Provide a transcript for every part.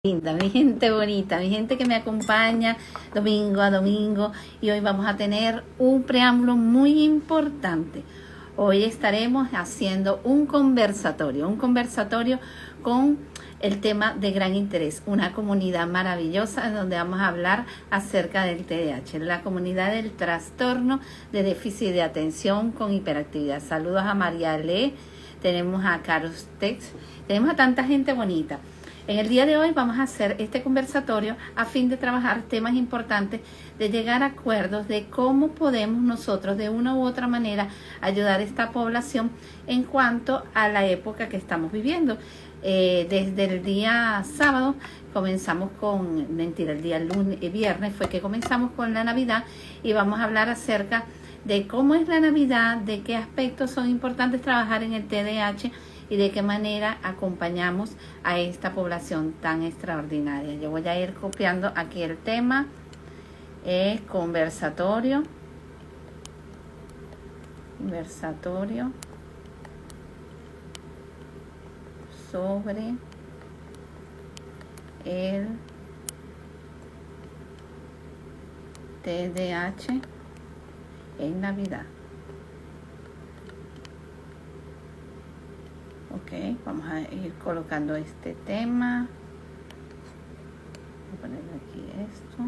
Linda, mi gente bonita, mi gente que me acompaña domingo a domingo, y hoy vamos a tener un preámbulo muy importante. Hoy estaremos haciendo un conversatorio con el tema de gran interés, una comunidad maravillosa en donde vamos a hablar acerca del TDAH, la comunidad del trastorno de déficit de atención con hiperactividad. Saludos a María Le, tenemos a Carlos Tex, tenemos a tanta gente bonita. En el día de hoy vamos a hacer este conversatorio a fin de trabajar temas importantes, de llegar a acuerdos de cómo podemos nosotros de una u otra manera ayudar a esta población en cuanto a la época que estamos viviendo. Desde el día sábado comenzamos viernes fue que comenzamos con la Navidad, y vamos a hablar acerca de cómo es la Navidad, de qué aspectos son importantes trabajar en el TDAH y de qué manera acompañamos a esta población tan extraordinaria. Yo voy a ir copiando aquí el tema, conversatorio sobre el TDAH en Navidad. Ok, vamos a ir colocando este tema. Voy a poner aquí esto.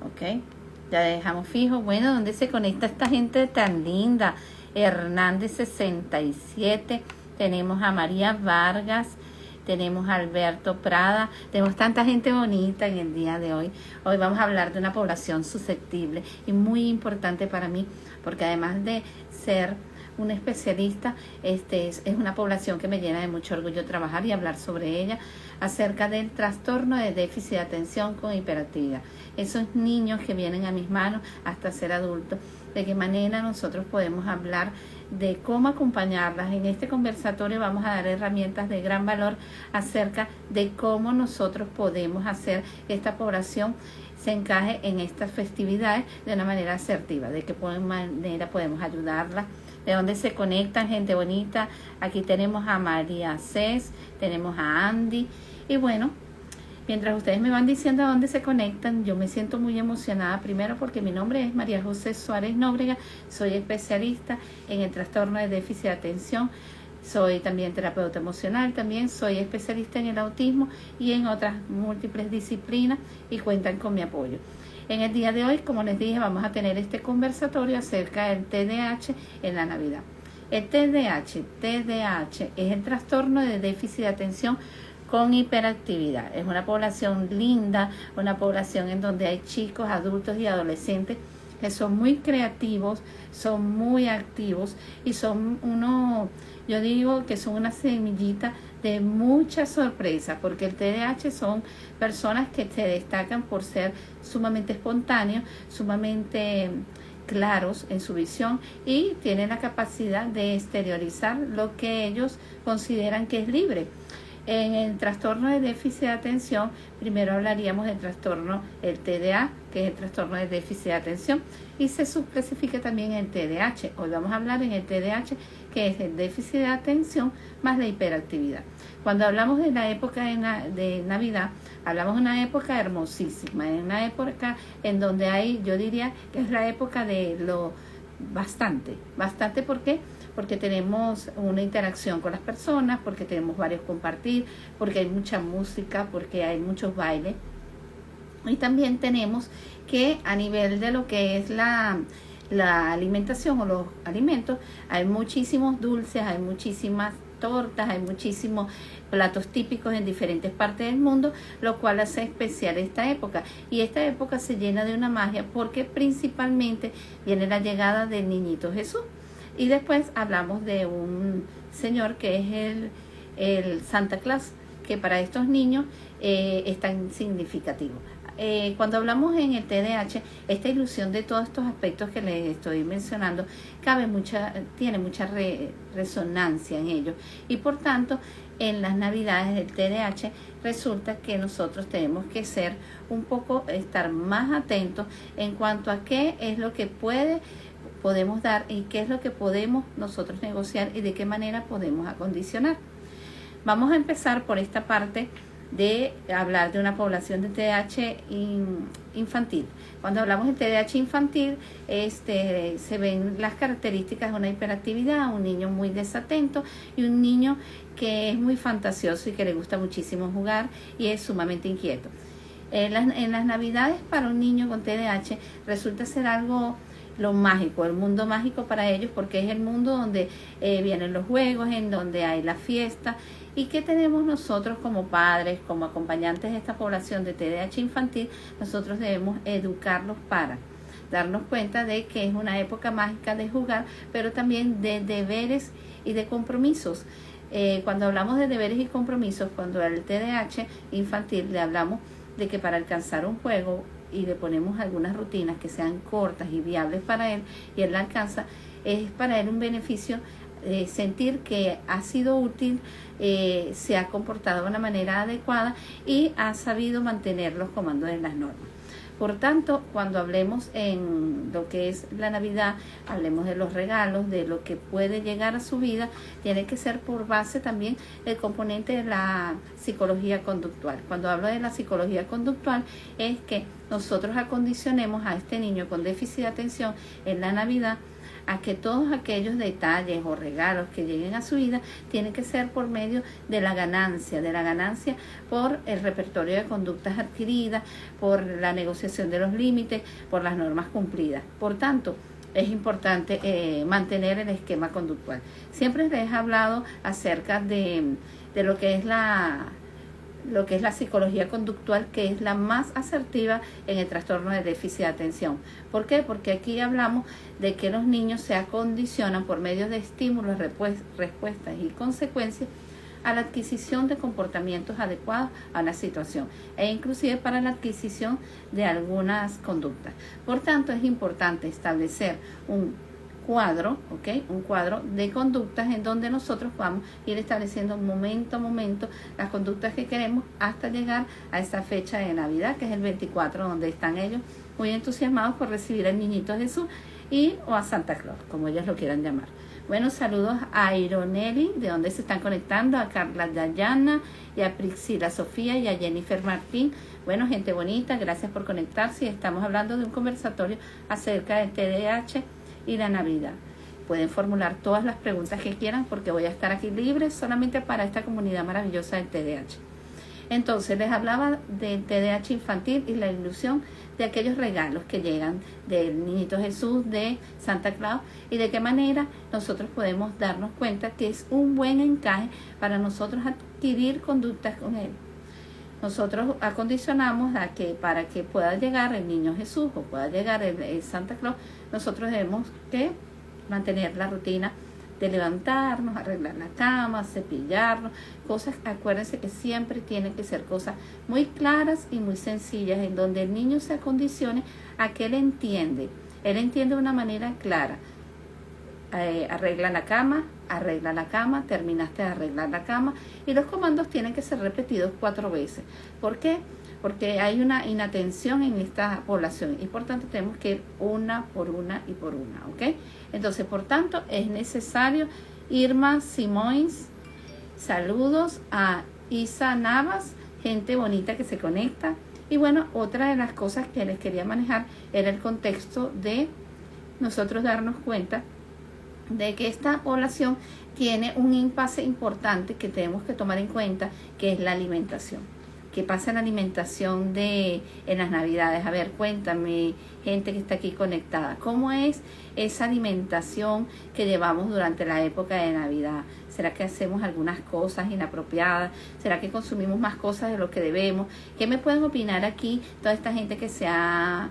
Ok, ya dejamos fijo. Bueno, ¿dónde se conecta esta gente tan linda? Hernández 67, tenemos a María Vargas, tenemos a Alberto Prada, tenemos tanta gente bonita en el día de hoy. Hoy vamos a hablar de una población susceptible y muy importante para mí, porque además de ser un especialista, es una población que me llena de mucho orgullo trabajar y hablar sobre ella, acerca del trastorno de déficit de atención con hiperactividad. Esos niños que vienen a mis manos hasta ser adultos, de qué manera nosotros podemos hablar de cómo acompañarlas. En este conversatorio vamos a dar herramientas de gran valor acerca de cómo nosotros podemos hacer que esta población se encaje en estas festividades de una manera asertiva, de qué manera podemos ayudarla, de dónde se conectan, gente bonita. Aquí tenemos a María Cés, tenemos a Andy, y bueno, mientras ustedes me van diciendo a dónde se conectan, yo me siento muy emocionada, primero porque mi nombre es María José Suárez Nóbrega, soy especialista en el trastorno de déficit de atención, soy también terapeuta emocional, también soy especialista en el autismo y en otras múltiples disciplinas, y cuentan con mi apoyo. En el día de hoy, como les dije, vamos a tener este conversatorio acerca del TDAH en la Navidad. El TDAH es el trastorno de déficit de atención con hiperactividad. Es una población linda, una población en donde hay chicos, adultos y adolescentes que son muy creativos, son muy activos y son yo digo que son una semillita de mucha sorpresa, porque el TDAH son personas que se destacan por ser sumamente espontáneos, sumamente claros en su visión, y tienen la capacidad de exteriorizar lo que ellos consideran que es libre. En el trastorno de déficit de atención, primero hablaríamos del trastorno, el TDA, que es el trastorno de déficit de atención, y se subclasifica también el TDAH. Hoy vamos a hablar en el TDAH, que es el déficit de atención más la hiperactividad. Cuando hablamos de la época de Navidad, hablamos de una época hermosísima, en una época en donde hay, yo diría que es la época de lo bastante, ¿por qué? Porque tenemos una interacción con las personas, porque tenemos varios compartir, porque hay mucha música, porque hay muchos bailes. Y también tenemos que a nivel de lo que es la alimentación o los alimentos, hay muchísimos dulces, hay muchísimas tortas, hay muchísimos platos típicos en diferentes partes del mundo, lo cual hace especial esta época. Y esta época se llena de una magia porque principalmente viene la llegada del niñito Jesús. Y después hablamos de un señor que es el Santa Claus, que para estos niños es tan significativo. Cuando hablamos en el TDAH, esta ilusión de todos estos aspectos que les estoy mencionando tiene mucha resonancia en ellos, y por tanto en las Navidades del TDAH resulta que nosotros tenemos que estar más atentos en cuanto a qué es lo que podemos dar y qué es lo que podemos nosotros negociar y de qué manera podemos acondicionar. Vamos a empezar por esta parte de hablar de una población de TDAH infantil. Cuando hablamos de TDAH infantil, se ven las características de una hiperactividad, un niño muy desatento y un niño que es muy fantasioso y que le gusta muchísimo jugar y es sumamente inquieto. En las navidades para un niño con TDAH resulta ser algo lo mágico, el mundo mágico para ellos, porque es el mundo donde vienen los juegos, en donde hay la fiesta. ¿Y qué tenemos nosotros como padres, como acompañantes de esta población de TDAH infantil? Nosotros debemos educarlos para darnos cuenta de que es una época mágica de jugar, pero también de deberes y de compromisos. Cuando hablamos de deberes y compromisos, cuando al TDAH infantil le hablamos de que para alcanzar un juego y le ponemos algunas rutinas que sean cortas y viables para él y él la alcanza, es para él un beneficio sentir que ha sido útil, se ha comportado de una manera adecuada y ha sabido mantener los comandos de las normas. Por tanto, cuando hablemos en lo que es la Navidad, hablemos de los regalos, de lo que puede llegar a su vida, tiene que ser por base también el componente de la psicología conductual. Cuando hablo de la psicología conductual es que nosotros acondicionemos a este niño con déficit de atención en la Navidad a que todos aquellos detalles o regalos que lleguen a su vida tienen que ser por medio de la ganancia por el repertorio de conductas adquiridas, por la negociación de los límites, por las normas cumplidas. Por tanto, es importante mantener el esquema conductual. Siempre les he hablado acerca de lo que es la psicología conductual, que es la más asertiva en el trastorno de déficit de atención. ¿Por qué? Porque aquí hablamos de que los niños se acondicionan por medio de estímulos, respuestas y consecuencias a la adquisición de comportamientos adecuados a la situación e inclusive para la adquisición de algunas conductas. Por tanto, es importante establecer un cuadro de conductas en donde nosotros vamos a ir estableciendo momento a momento las conductas que queremos hasta llegar a esa fecha de Navidad, que es el 24, donde están ellos muy entusiasmados por recibir al niñito Jesús o a Santa Claus, como ellos lo quieran llamar. Bueno, saludos a Ironelli, de donde se están conectando, a Carla Dayana y a Priscila Sofía y a Jennifer Martín. Bueno, gente bonita, gracias por conectarse. Estamos hablando de un conversatorio acerca del TDAH y la Navidad. Pueden formular todas las preguntas que quieran porque voy a estar aquí libre solamente para esta comunidad maravillosa del TDAH. Entonces les hablaba del TDAH infantil y la ilusión de aquellos regalos que llegan del niñito Jesús, de Santa Claus, y de qué manera nosotros podemos darnos cuenta que es un buen encaje para nosotros adquirir conductas con él. Nosotros acondicionamos a que para que pueda llegar el niño Jesús o pueda llegar el Santa Claus, nosotros debemos que mantener la rutina de levantarnos, arreglar la cama, cepillarnos, cosas, acuérdense que siempre tienen que ser cosas muy claras y muy sencillas, en donde el niño se acondicione a que él entiende de una manera clara. Arregla la cama, terminaste de arreglar la cama, y los comandos tienen que ser repetidos 4 veces. ¿Por qué? Porque hay una inatención en esta población y por tanto tenemos que ir una por una, ¿ok? Entonces, por tanto, es necesario. Irma Simões, saludos a Isa Navas, gente bonita que se conecta. Y bueno, otra de las cosas que les quería manejar era el contexto de nosotros darnos cuenta de que esta población tiene un impasse importante que tenemos que tomar en cuenta, que es la alimentación. ¿Qué pasa en la alimentación en las Navidades? A ver, cuéntame, gente que está aquí conectada, ¿cómo es esa alimentación que llevamos durante la época de Navidad? ¿Será que hacemos algunas cosas inapropiadas? ¿Será que consumimos más cosas de lo que debemos? ¿Qué me pueden opinar aquí toda esta gente que se ha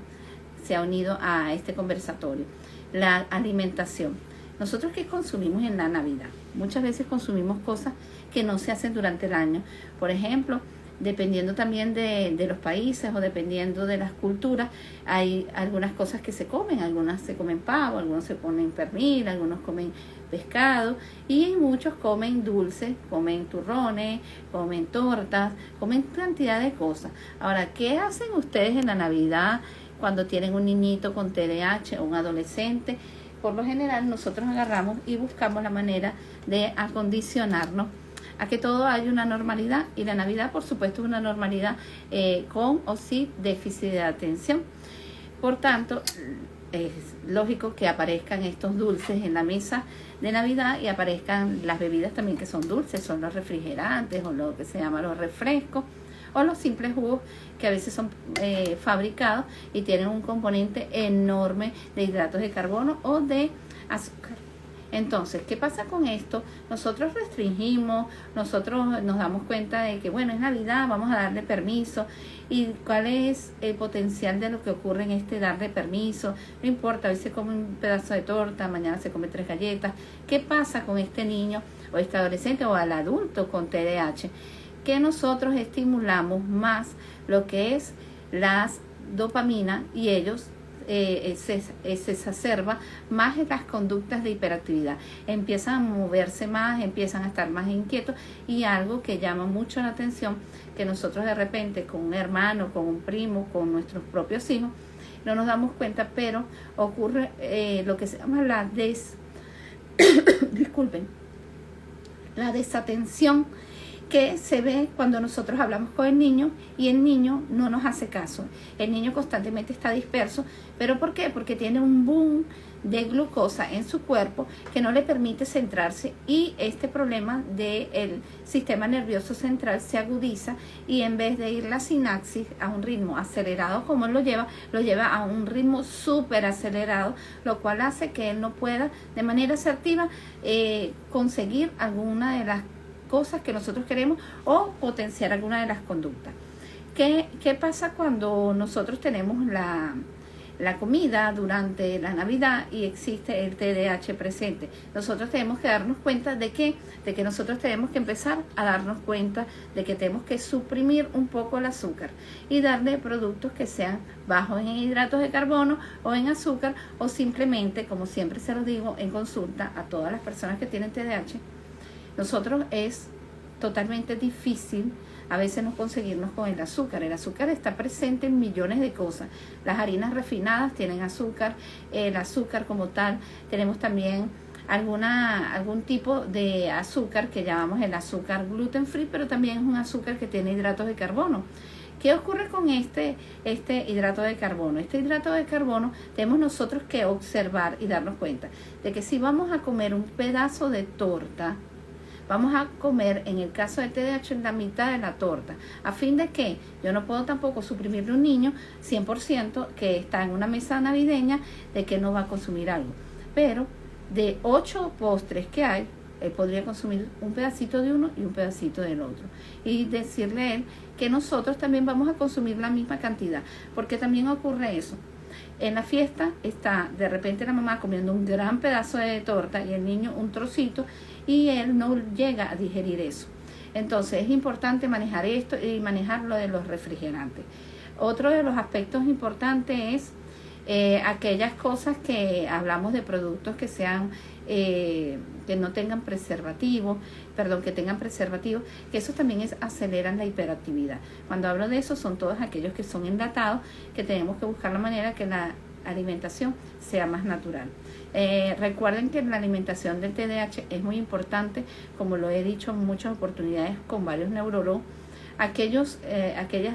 unido a este conversatorio? La alimentación. ¿Nosotros qué consumimos en la Navidad? Muchas veces consumimos cosas que no se hacen durante el año. Por ejemplo, dependiendo también de los países o dependiendo de las culturas, hay algunas cosas que se comen. Algunas se comen pavo, algunos se comen pernil, algunos comen pescado y muchos comen dulces, comen turrones, comen tortas, comen cantidad de cosas. Ahora, ¿qué hacen ustedes en la Navidad cuando tienen un niñito con TDAH o un adolescente? Por lo general nosotros agarramos y buscamos la manera de acondicionarnos a que todo haya una normalidad, y la Navidad por supuesto es una normalidad con o sin déficit de atención. Por tanto, es lógico que aparezcan estos dulces en la mesa de Navidad y aparezcan las bebidas también que son dulces, son los refrigerantes o lo que se llama los refrescos o los simples jugos que a veces son fabricados y tienen un componente enorme de hidratos de carbono o de azúcar. Entonces, ¿qué pasa con esto? Nosotros restringimos, nosotros nos damos cuenta de que, bueno, es Navidad, vamos a darle permiso. ¿Y cuál es el potencial de lo que ocurre en este darle permiso? No importa, hoy se come un pedazo de torta, mañana se come 3 galletas. ¿Qué pasa con este niño o este adolescente o al adulto con TDAH? Que nosotros estimulamos más lo que es las dopamina y ellos se exacerba más en las conductas de hiperactividad, empiezan a moverse más, empiezan a estar más inquietos, y algo que llama mucho la atención, que nosotros de repente con un hermano, con un primo, con nuestros propios hijos, no nos damos cuenta, pero ocurre lo que se llama disculpen, la desatención, que se ve cuando nosotros hablamos con el niño y el niño no nos hace caso. El niño constantemente está disperso. ¿Pero por qué? Porque tiene un boom de glucosa en su cuerpo que no le permite centrarse, y este problema del sistema nervioso central se agudiza, y en vez de ir la sinapsis a un ritmo acelerado como él lo lleva a un ritmo súper acelerado, lo cual hace que él no pueda de manera asertiva conseguir alguna de las cosas que nosotros queremos o potenciar alguna de las conductas. ¿Qué pasa cuando nosotros tenemos la comida durante la Navidad y existe el TDAH presente? Nosotros tenemos que darnos cuenta de que nosotros tenemos que empezar a darnos cuenta de que tenemos que suprimir un poco el azúcar y darle productos que sean bajos en hidratos de carbono o en azúcar, o simplemente, como siempre se los digo en consulta a todas las personas que tienen TDAH, nosotros es totalmente difícil a veces no conseguirnos con el azúcar. El azúcar está presente en millones de cosas. Las harinas refinadas tienen azúcar, el azúcar como tal. Tenemos también algún tipo de azúcar que llamamos el azúcar gluten free, pero también es un azúcar que tiene hidratos de carbono. ¿Qué ocurre con este hidrato de carbono? Este hidrato de carbono tenemos nosotros que observar y darnos cuenta de que si vamos a comer un pedazo de torta, vamos a comer, en el caso del TDAH, en la mitad de la torta. ¿A fin de que yo no puedo tampoco suprimirle a un niño 100% que está en una mesa navideña de que no va a consumir algo? Pero de 8 postres que hay, él podría consumir un pedacito de uno y un pedacito del otro. Y decirle a él que nosotros también vamos a consumir la misma cantidad. Porque también ocurre eso. En la fiesta está de repente la mamá comiendo un gran pedazo de torta y el niño un trocito, y él no llega a digerir eso. Entonces es importante manejar esto y manejar lo de los refrigerantes. Otro de los aspectos importantes es aquellas cosas que hablamos de productos que sean que no tengan preservativo, que tengan preservativo, que eso también aceleran la hiperactividad. Cuando hablo de eso, son todos aquellos que son enlatados, que tenemos que buscar la manera que la alimentación sea más natural. Recuerden que la alimentación del TDAH es muy importante, como lo he dicho en muchas oportunidades con varios neurólogos. Aquellas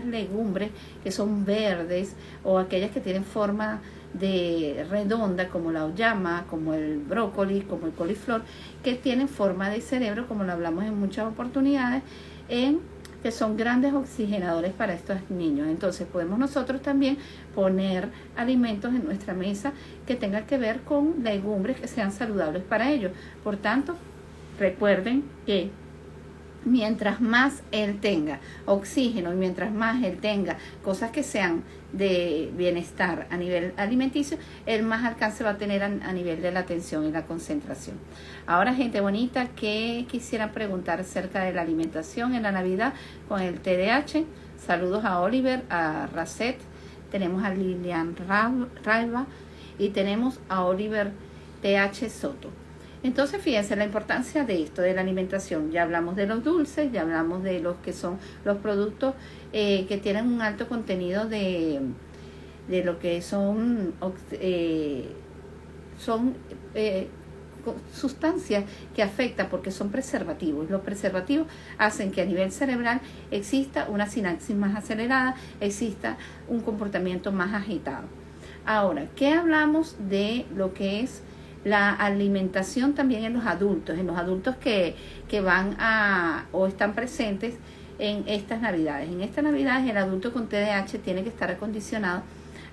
legumbres que son verdes, o aquellas que tienen forma de redonda, como la auyama, como el brócoli, como el coliflor, que tienen forma de cerebro, como lo hablamos en muchas oportunidades, que son grandes oxigenadores para estos niños. Entonces podemos nosotros también poner alimentos en nuestra mesa que tengan que ver con legumbres que sean saludables para ellos. Por tanto, recuerden que mientras más él tenga oxígeno y mientras más él tenga cosas que sean de bienestar a nivel alimenticio, el más alcance va a tener a nivel de la atención y la concentración. Ahora, gente bonita, ¿qué quisieran preguntar acerca de la alimentación en la Navidad con el TDAH? Saludos a Oliver, a Raset, tenemos a Lilian Ralva y tenemos a Oliver TH Soto. Entonces, fíjense la importancia de esto, de la alimentación. Ya hablamos de los dulces, ya hablamos de los que son los productos que tienen un alto contenido de lo que son sustancias que afectan porque son preservativos. Los preservativos hacen que a nivel cerebral exista una sinapsis más acelerada, exista un comportamiento más agitado. Ahora, ¿qué hablamos de lo que es la alimentación también en los adultos que van a o están presentes en estas navidades? En estas navidades el adulto con TDAH tiene que estar acondicionado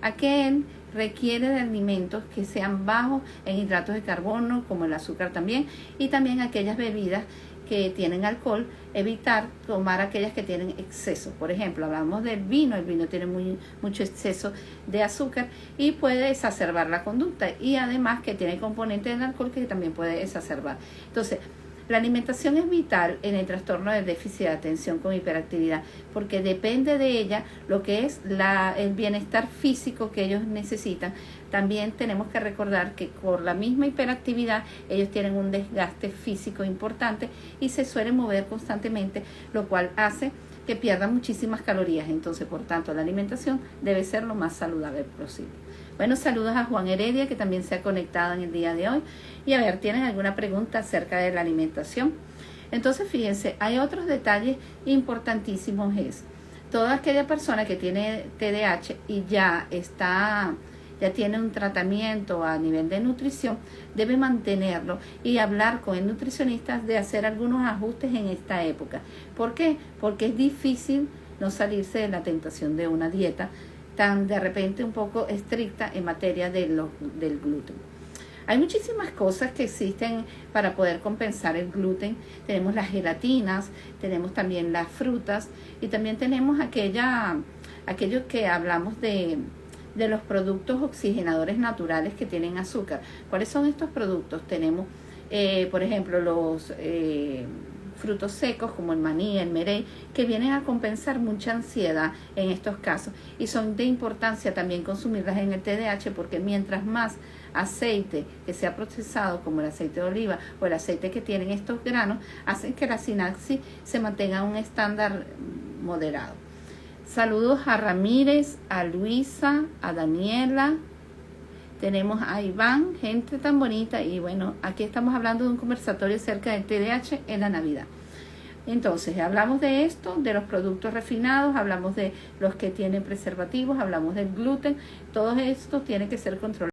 a que él requiere de alimentos que sean bajos en hidratos de carbono, como el azúcar también, y también aquellas bebidas que tienen alcohol, evitar tomar aquellas que tienen exceso. Por ejemplo, hablamos del vino, el vino tiene mucho exceso de azúcar y puede exacerbar la conducta, y además que tiene componente del alcohol que también puede exacerbar. Entonces, la alimentación es vital en el trastorno de déficit de atención con hiperactividad, porque depende de ella lo que es el bienestar físico que ellos necesitan. También tenemos que recordar que por la misma hiperactividad ellos tienen un desgaste físico importante y se suelen mover constantemente, lo cual hace que pierdan muchísimas calorías. Entonces, por tanto, la alimentación debe ser lo más saludable posible. Bueno, saludos a Juan Heredia, que también se ha conectado en el día de hoy. Y a ver, ¿tienen alguna pregunta acerca de la alimentación? Entonces, fíjense, hay otros detalles importantísimos. Es toda aquella persona que tiene TDAH y ya tiene un tratamiento a nivel de nutrición, debe mantenerlo y hablar con el nutricionista de hacer algunos ajustes en esta época. ¿Por qué? Porque es difícil no salirse de la tentación de una dieta tan de repente un poco estricta en materia del gluten. Hay muchísimas cosas que existen para poder compensar el gluten. Tenemos las gelatinas, tenemos también las frutas y también tenemos aquellos que hablamos de los productos oxigenadores naturales que tienen azúcar. ¿Cuáles son estos productos? Tenemos, por ejemplo, los frutos secos como el maní, el merey, que vienen a compensar mucha ansiedad en estos casos, y son de importancia también consumirlas en el TDAH, porque mientras más aceite que sea procesado, como el aceite de oliva o el aceite que tienen estos granos, hacen que la sinapsis se mantenga a un estándar moderado. Saludos a Ramírez, a Luisa, a Daniela. Tenemos a Iván, gente tan bonita. Y bueno, aquí estamos hablando de un conversatorio acerca del TDAH en la Navidad. Entonces, hablamos de esto, de los productos refinados, hablamos de los que tienen preservativos, hablamos del gluten. Todo esto tiene que ser controlado.